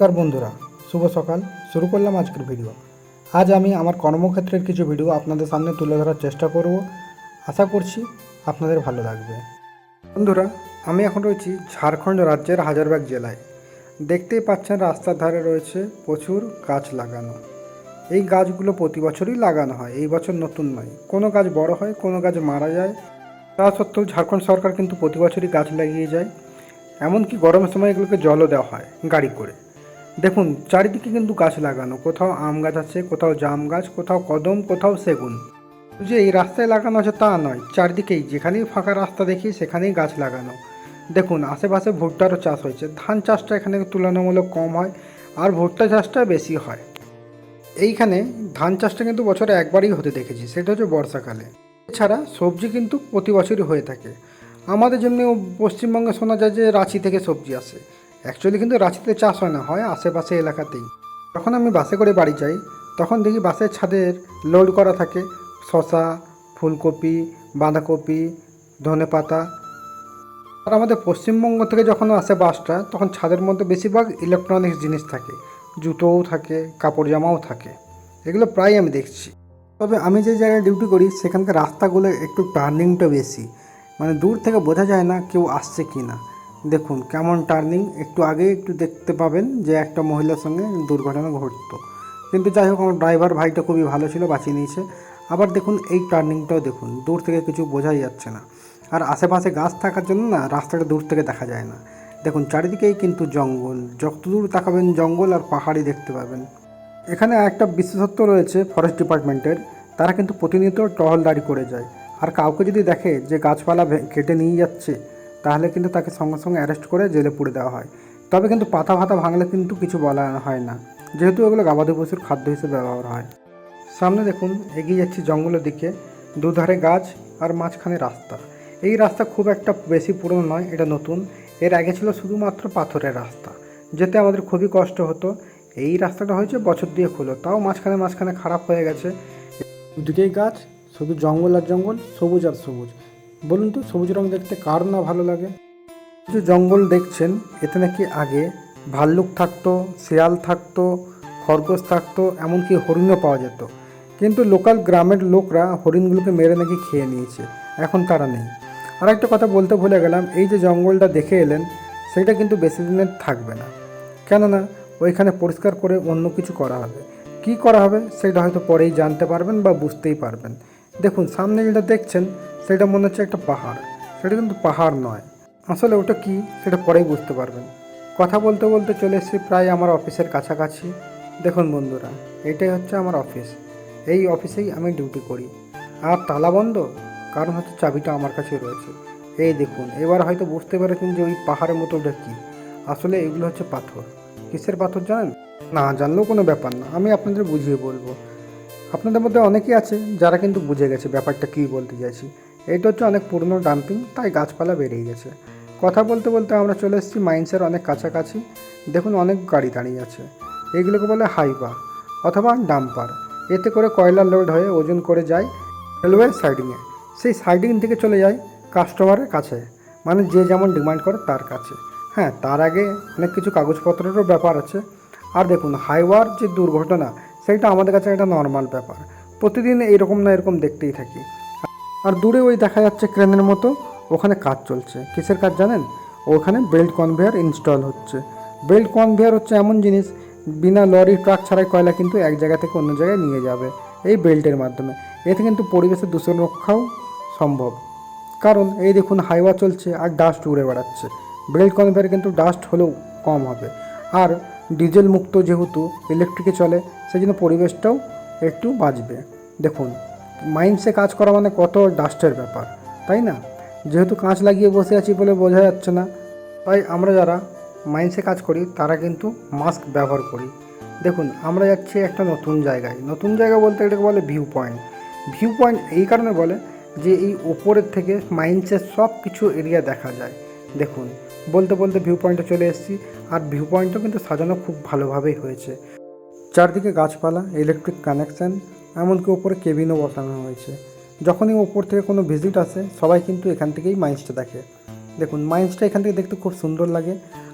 নমস্কার বন্ধুরা, শুভ সকাল। শুরু করলাম আজকের ভিডিও। আজ আমি আমার কর্মক্ষেত্রের কিছু ভিডিও আপনাদের সামনে তুলে ধরার চেষ্টা করব। আশা করছি আপনাদের ভালো লাগবে। বন্ধুরা, আমি এখন রয়েছি ঝাড়খণ্ড রাজ্যের হাজারবাগ জেলায়। দেখতেই পাচ্ছেন রাস্তার ধারে রয়েছে প্রচুর গাছ লাগানো। এই গাছগুলো প্রতি বছরই লাগানো হয়, এই বছর নতুন নয়। কোনো গাছ বড় হয়, কোনো গাছ মারা যায়। তা সত্ত্বেও ঝাড়খণ্ড সরকার কিন্তু প্রতি বছরই গাছ লাগিয়ে যায়। এমনকি গরমের সময় এগুলোকে জলও দেওয়া হয় গাড়ি করে। দেখুন, চারিদিকে কিন্তু গাছ লাগানো। কোথাও আম গাছ আছে, কোথাও জাম গাছ, কোথাও কদম, কোথাও সেগুন। যে এই রাস্তায় লাগানো আছে তা নয়, চারদিকেই যেখানেই ফাঁকা রাস্তা দেখি সেখানেই গাছ লাগানো। দেখুন, আশেপাশে ভুট্টারও চাষ হয়েছে। ধান চাষটা এখানে তুলনামূলক কম হয়, আর ভুট্টা চাষটা বেশি হয়। এইখানে ধান চাষটা কিন্তু বছরে একবারই হতে দেখেছি, সেটা হচ্ছে বর্ষাকালে। এছাড়া সবজি কিন্তু প্রতি বছরই হয়ে থাকে। আমাদের যেমনি পশ্চিমবঙ্গে শোনা যায় যে রাঁচি থেকে সবজি আসে, অ্যাকচুয়ালি কিন্তু রাঁচিতে চাষ হয় না, হয় আশেপাশে এলাকাতেই। যখন আমি বাসে করে বাড়ি যাই, তখন দেখি বাসের ছাদের লোড করা থাকে শসা, ফুলকপি, বাঁধাকপি, ধনেপাতা। আর আমাদের পশ্চিমবঙ্গ থেকে যখন আসে বাসটা, তখন ছাদের মধ্যে বেশিরভাগ ইলেকট্রনিক্স জিনিস থাকে, জুতোও থাকে, কাপড় জামাও থাকে। এগুলো প্রায় আমি দেখছি। তবে আমি যে জায়গায় ডিউটি করি সেখানকার রাস্তাগুলো একটু টার্নিংটা বেশি, মানে দূর থেকে বোঝা যায় না কেউ আসছে কি না। দেখুন কেমন টার্নিং, একটু আগে একটু দেখতে পাবেন যে একটা মহিলার সঙ্গে দুর্ঘটনা ঘটতো। কিন্তু যাই হোক, আমার ড্রাইভার ভাইটা খুবই ভালো ছিল, বাঁচিয়ে নিয়েছে। আবার দেখুন এই টার্নিংটাও দেখুন, দূর থেকে কিছু বোঝাই যাচ্ছে না। আর আশেপাশে গাছ থাকার জন্য না রাস্তাটা দূর থেকে দেখা যায় না। দেখুন চারিদিকেই কিন্তু জঙ্গল, যত দূর তাকাবেন জঙ্গল আর পাহাড়ই দেখতে পাবেন। এখানে একটা বিশেষত্ব রয়েছে ফরেস্ট ডিপার্টমেন্টের, তারা কিন্তু প্রতিনিয়ত টহলদারি করে যায়। আর কাউকে যদি দেখে যে গাছপালা কেটে নিয়ে যাচ্ছে, তাহলে কিন্তু তাকে সঙ্গে সঙ্গে অ্যারেস্ট করে জেলে পুরে দেওয়া হয়। তবে কিন্তু পাতা ফাতা ভাঙলে কিন্তু কিছু বলা হয় না, যেহেতু এগুলো গবাদি পশুর খাদ্য হিসেবে ব্যবহার হয়। সামনে দেখুন এগিয়ে যাচ্ছি জঙ্গলের দিকে, দুধারে গাছ আর মাঝখানে রাস্তা। এই রাস্তা খুব একটা বেশি পুরনো নয়, এটা নতুন। এর আগে ছিল শুধুমাত্র পাথরের রাস্তা, যেতে আমাদের খুবই কষ্ট হতো। এই রাস্তাটা হয়েছে বছর দিয়ে হলো, তাও মাঝখানে মাঝখানে খারাপ হয়ে গেছে। দুদিকেই গাছ, শুধু জঙ্গল আর জঙ্গল, সবুজ আর সবুজ। বলুন তো সবুজ রং দেখতে কার না ভালো লাগে। যে জঙ্গল দেখছেন, এতে নাকি আগে ভাল্লুক থাকতো, শিয়াল থাকতো, খরগোশ থাকতো, এমনকি হরিণও পাওয়া যেত। কিন্তু লোকাল গ্রামের লোকরা হরিণগুলোকে মেরে নাকি খেয়ে নিয়েছে, এখন তারা নেই। আর একটা কথা বলতে ভুলে গেলাম, এই যে জঙ্গলটা দেখে এলেন, সেটা কিন্তু বেশি দিনের থাকবে না। কেননা ওইখানে পরিষ্কার করে অন্য কিছু করা হবে। কি করা হবে সেটা হয়তো পরেই জানতে পারবেন বা বুঝতেই পারবেন। দেখুন সামনে যেটা দেখছেন, সেটা মনে হচ্ছে একটা পাহাড়। সেটা কিন্তু পাহাড় নয়, আসলে ওটা কি সেটা পরেই বুঝতে পারবেন। কথা বলতে বলতে চলে এসেছি প্রায় আমার অফিসের কাছাকাছি। দেখুন বন্ধুরা, এটাই হচ্ছে আমার অফিস। এই অফিসেই আমি ডিউটি করি। আর তালা বন্ধ, কারণ হচ্ছে চাবিটা আমার কাছে রয়েছে। এই দেখুন, এবার হয়তো বুঝতে পেরেছেন যে ওই পাহাড়ের মতো ওটা কী। আসলে এগুলো হচ্ছে পাথর। কিসের পাথর জানেন? না জানলেও কোনো ব্যাপার না, আমি আপনাদের বুঝিয়ে বলবো। আপনাদের মধ্যে অনেকেই আছে যারা কিন্তু বুঝে গেছে ব্যাপারটা কী বলতে চাইছি। এইটা হচ্ছে অনেক পুরনো ডাম্পিং, তাই গাছপালা বেরিয়ে গেছে। কথা বলতে বলতে আমরা চলে এসেছি মাইন্সের অনেক কাছাকাছি। দেখুন অনেক গাড়ি দাঁড়িয়ে আছে, এইগুলোকে বলে হাইবা অথবা ডাম্পার। এতে করে কয়লা লোড হয়ে ওজন করে যায় রেলওয়ে সাইডিংয়ে। সেই সাইডিং থেকে চলে যায় কাস্টমারের কাছে, মানে যে যেমন ডিমান্ড করে তার কাছে। হ্যাঁ, তার আগে অনেক কিছু কাগজপত্রেরও ব্যাপার আছে। আর দেখুন হাইওয়ার যে দুর্ঘটনা, সেটা আমাদের কাছে একটা নর্মাল ব্যাপার। প্রতিদিন এইরকম না এরকম দেখতেই থাকি। আর দূরে ওই দেখা যাচ্ছে ক্রেনের মতো, ওখানে কাজ চলছে। কিসের কাজ জানেন? ওখানে বেল্ট কনভেয়ার ইনস্টল হচ্ছে। বেল্ট কনভেয়ার হচ্ছে এমন জিনিস, বিনা লরি ট্রাক ছাড়াই কয়লা কিন্তু এক জায়গা থেকে অন্য জায়গায় নিয়ে যাবে এই বেল্টের মাধ্যমে। এতে কিন্তু পরিবেশের দূষণ রক্ষাও সম্ভব। কারণ এই দেখুন হাইওয়া চলছে আর ডাস্ট উড়ে বেড়াচ্ছে। বেল্ট কনভেয়ার কিন্তু ডাস্ট হলেও কম হবে। আর ডিজেল মুক্ত যেহেতু ইলেকট্রিকে চলে, সেই জন্য পরিবেশটাও একটু বাঁচবে। দেখুন মাইন্সে কাজ করা মানে কত ডাস্টের ব্যাপার, তাই না? যেহেতু কাঁচ লাগিয়ে বসে আছি বলে বোঝা যাচ্ছে না, তাই আমরা যারা মাইন্সে কাজ করি তারা কিন্তু মাস্ক ব্যবহার করি। দেখুন আমরা যাচ্ছি একটা নতুন জায়গায়। নতুন জায়গা বলতে এটাকে বলে ভিউ পয়েন্ট। ভিউ পয়েন্ট এই কারণে বলে যে এই ওপরের থেকে মাইন্সের সব কিছু এরিয়া দেখা যায়। দেখুন বলতে বলতে ভিউ পয়েন্টে চলে এসেছি। আর ভিউ পয়েন্টও কিন্তু সাজানো খুব ভালোভাবেই হয়েছে। চারদিকে গাছপালা, ইলেকট্রিক কানেকশান, এমনকি ওপরে কেবিনও বসানো হয়েছে। যখনই ওপর থেকে কোনো ভিজিট আসে, সবাই কিন্তু এখান থেকেই মাইন্সটা দেখে। দেখুন মাইন্সটা এখান থেকে দেখতে খুব সুন্দর লাগে,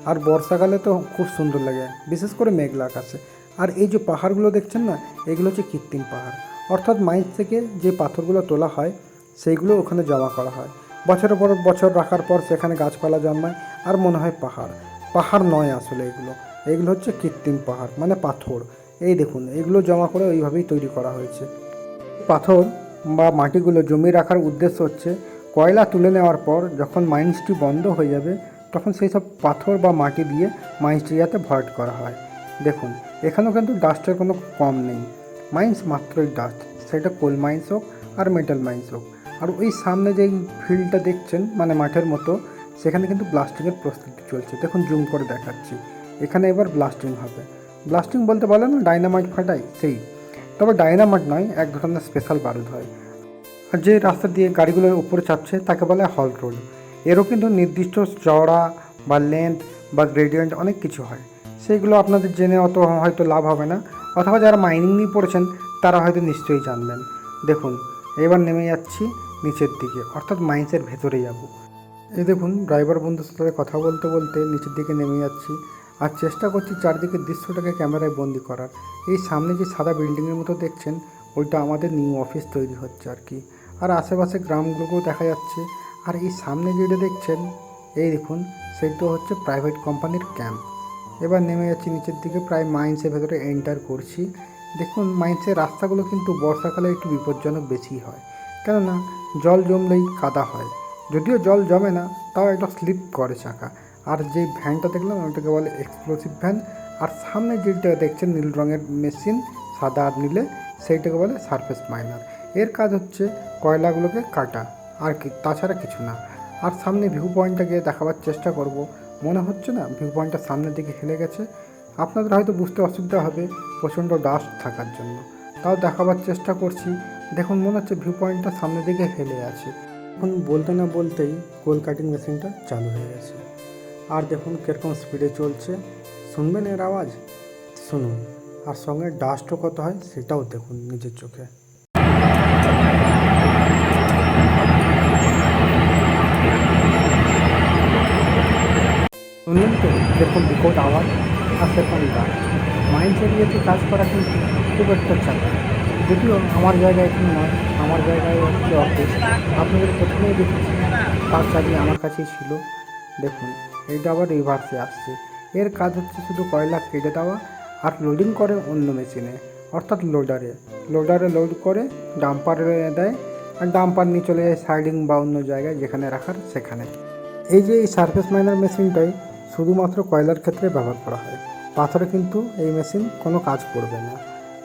আর বর্ষাকালে তো খুব সুন্দর লাগে, বিশেষ করে মেঘলা আকাশে। আর এই যে পাহাড়গুলো দেখছেন না, এগুলো হচ্ছে কৃত্রিম পাহাড়, অর্থাৎ মাইন্স থেকে যে পাথরগুলো তোলা হয় সেইগুলো ওখানে জমা করা হয়। বছরের পর বছর রাখার পর সেখানে গাছপালা জন্মায় আর মনে হয় পাহাড়। পাহাড় নয় আসলে এগুলো, এগুলো হচ্ছে কৃত্রিম পাহাড় মানে পাথর। এই দেখুন এগুলো জমা করে ওইভাবেই তৈরি করা হয়েছে। পাথর বা মাটিগুলো জমিয়ে রাখার উদ্দেশ্য হচ্ছে কয়লা তুলে নেওয়ার পর যখন মাইন্সটি বন্ধ হয়ে যাবে তখন সেই সব পাথর বা মাটি দিয়ে মাইন্সটি যাতে ভরাট করা হয়। দেখুন এখানেও কিন্তু ডাস্টের কোনো কম নেই, মাইন্স মাত্রই ডাস্ট, সেটা কোল মাইন্স হোক আর মেটাল মাইন্স হোক। আর ওই সামনে যেই ফিল্ডটা দেখছেন মানে মাঠের মতো, সেখানে কিন্তু ব্লাস্টিংয়ের প্রস্তুতি চলছে। দেখুন জুম করে দেখাচ্ছি, এখানে এবার ব্লাস্টিং হবে। ব্লাস্টিং বলতে বলে না ডাইনামাইট ফাটাই সেই, তবে ডাইনামাইট নয়, এক ধরনের স্পেশাল বারুদ হয়। আর যে রাস্তা দিয়ে গাড়িগুলোর উপরে চাপছে তাকে বলে হল রোড। এরও কিন্তু নির্দিষ্ট চওড়া বা লেন্থ বা গ্রেডিয়েন্ট অনেক কিছু হয়, সেইগুলো আপনাদের জেনে অত হয়তো লাভ হবে না, অথবা যারা মাইনিং নিয়ে পড়েছেন তারা হয়তো নিশ্চয়ই জানবেন। দেখুন এবার নেমে যাচ্ছি নিচের দিকে, অর্থাৎ মাইন্সের ভেতরে যাব। এই দেখুন ড্রাইভার বন্ধুর সাথে কথা বলতে বলতে নিচের দিকে নেমে যাচ্ছি, আর চেষ্টা করছি চারদিকের দৃশ্যটাকে ক্যামেরায় বন্দি করার। এই সামনে যে সাদা বিল্ডিংয়ের মতো দেখছেন ওইটা আমাদের নিউ অফিস তৈরি হচ্ছে আর কি, আর আশেপাশে গ্রামগুলোকেও দেখা যাচ্ছে। আর এই সামনে যেটা দেখছেন এই দেখুন সেইটা হচ্ছে প্রাইভেট কোম্পানির ক্যাম্প। এবার নেমে যাচ্ছি নিচের দিকে, প্রায় মাইন্সের ভেতরে এন্টার করছি। দেখুন মাইন্সের রাস্তাগুলো কিন্তু বর্ষাকালে একটু বিপজ্জনক বেশি হয়, কেননা জল জমলেই কাদা হয়, যদিও জল জমে না তাও একটা স্লিপ করে চাকা। আর যেই ভ্যানটা দেখলাম ওটাকে বলে এক্সপ্লোসিভ ভ্যান, আর সামনে যেটা দেখছেন নীল রঙের মেশিন সাদা আর নীলে, সেইটাকে বলে সারফেস মাইনার। এর কাজ হচ্ছে কয়লাগুলোকে কাটা, আর কি, তাছাড়া কিছু না। আর সামনে ভিউ পয়েন্টটাকে দেখাবার চেষ্টা করব। মনে হচ্ছে না ভিউ পয়েন্টটা সামনের দিকে হেলে গেছে, আপনাদের হয়তো বুঝতে অসুবিধা হবে প্রচণ্ড ডাস্ট থাকার জন্য, তাও দেখাবার চেষ্টা করছি। দেখুন মনে হচ্ছে ভিউ পয়েন্টটা সামনের দিকে হেলে আছে। এখন বলতে না বলতেই কোল কাটিং মেশিনটা চালু হয়ে গেছে, আর দেখুন কীরকম স্পিডে চলছে, শুনবেন এর আওয়াজ, শুনুন। আর সঙ্গে ডাস্টও কত হয় সেটাও দেখুন নিজের চোখে। শুনলেন তো যেরকম বিকট আওয়াজ আর সেরকম ডাস্ট। মাইন্স এরিয়াতে কাজ করা কিন্তু খুব একটা চাপ, যদিও আমার জায়গায় এখন নয়, আমার জায়গায় হচ্ছে অফিস। আপনাদের প্রথমেই দেখেছি তার চাবি আমার কাছেই ছিল। দেখুন এইটা আবার রিভার্সে আসছে। এর কাজ হচ্ছে শুধু কয়লা কেটে দেওয়া আর লোডিং করে অন্য মেশিনে, অর্থাৎ লোডারে লোড করে ডাম্পারে দেয়, আর ডাম্পার নিয়ে চলে যায় সাইডিং বা অন্য জায়গায় যেখানে রাখার সেখানে। এই যে এই সারফেস মাইনার মেশিনটাই শুধুমাত্র কয়লার ক্ষেত্রে ব্যবহার করা হয়, পাথরে কিন্তু এই মেশিন কোনো কাজ করবে না।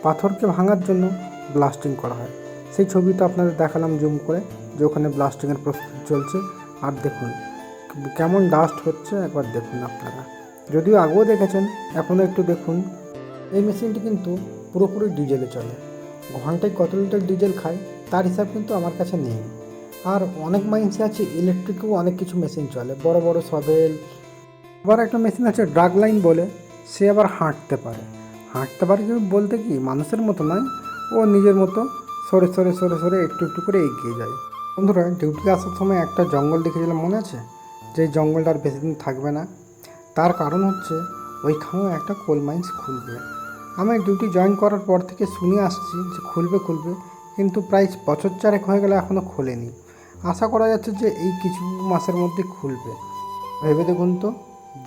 পাথরকে ভাঙার জন্য ব্লাস্টিং করা হয়, সেই ছবিটা আপনাদের দেখালাম জুম করে যে ওখানে ব্লাস্টিংয়ের প্রস্তুতি চলছে। আর দেখুন কেমন ডাস্ট হচ্ছে একবার দেখুন আপনারা, যদিও আগেও দেখেছেন এখনও একটু দেখুন। এই মেশিনটি কিন্তু পুরোপুরি ডিজেলে চলে, ঘন্টায় কত লিটার ডিজেল খায় তার হিসাব কিন্তু আমার কাছে নেই। আর অনেক মাইন্সে আছে ইলেকট্রিকেও অনেক কিছু মেশিন চলে, বড় বড় সবেল। আবার একটা মেশিন আছে ড্রাগ লাইন বলে, সে আবার হাঁটতে পারে কি বলতে কি মানুষের মতো নয়, ও নিজের মতো সরে সরে সরে সরে একটু একটু করে এগিয়ে যায়। বন্ধুরা ডিউটি আসার সময় একটা জঙ্গল দেখেছিলাম মনে আছে, যে জঙ্গলটা আর বেশি দিন থাকবে না, তার কারণ হচ্ছে ওইখানেও একটা কোল মাইন্স খুলবে। আমি ডিউটি জয়েন করার পর থেকে শুনে আসছি যে খুলবে, কিন্তু প্রায় বছর চারেক হয়ে গেলে এখনও খোলেনি। আশা করা যাচ্ছে যে এই কিছু মাসের মধ্যে খুলবে। ভেবে দেখুন তো,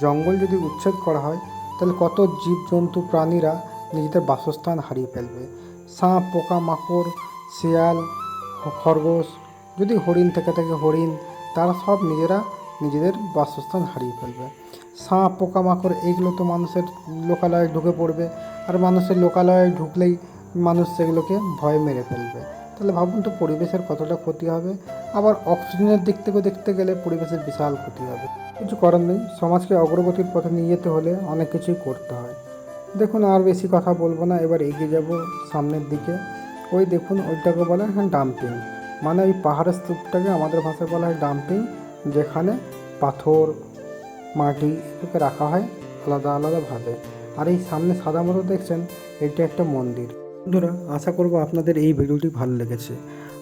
জঙ্গল যদি উচ্ছেদ করা হয় তাহলে কত জীবজন্তু প্রাণীরা নিজেদের বাসস্থান হারিয়ে ফেলবে। সাপ, পোকা মাকড়, শিয়াল, খরগোশ, যদি হরিণ থেকে হরিণ, তারা সব নিজেদের বাসস্থান হারিয়ে ফেলবে। সাপ, পোকামাকড় এইগুলো তো মানুষের লোকালয়ে ঢুকে পড়বে, আর মানুষের লোকালয়ে ঢুকলেই মানুষ সেগুলোকে ভয় মেরে ফেলবে। তাহলে ভাবুন তো পরিবেশের কতটা ক্ষতি হবে। আবার অক্সিজেনের দিক থেকেও দেখতে গেলে পরিবেশের বিশাল ক্ষতি হবে। কিছু করার নেই, সমাজকে অগ্রগতির পথে নিয়ে যেতে হলে অনেক কিছুই করতে হয়। দেখুন আর বেশি কথা বলবো না, এবার এগিয়ে যাব সামনের দিকে। ওই দেখুন ওইটাকে বলা হয় ডাম্পিং, মানে ওই পাহাড়ের স্তূপটাকে আমাদের ভাষায় বলা হয় ডাম্পিং, যেখানে পাথর মাটি এগুলোকে রাখা হয় আলাদা আলাদাভাবে। আর এই সামনে সাদা মতো দেখছেন এটা একটা মন্দির। বন্ধুরা আশা করব আপনাদের এই ভিডিওটি ভালো লেগেছে।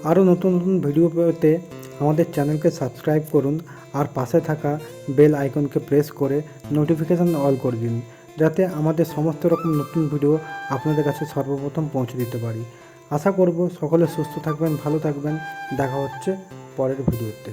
আরও নতুন নতুন ভিডিও পেতে আমাদের চ্যানেলকে সাবস্ক্রাইব করুন আর পাশে থাকা বেল আইকনকে প্রেস করে নোটিফিকেশান অল করে দিন, যাতে আমাদের সমস্ত রকম নতুন ভিডিও আপনাদের কাছে সর্বপ্রথম পৌঁছে দিতে পারি। আশা করব সকলে সুস্থ থাকবেন, ভালো থাকবেন। দেখা হচ্ছে পরের ভিডিওতে।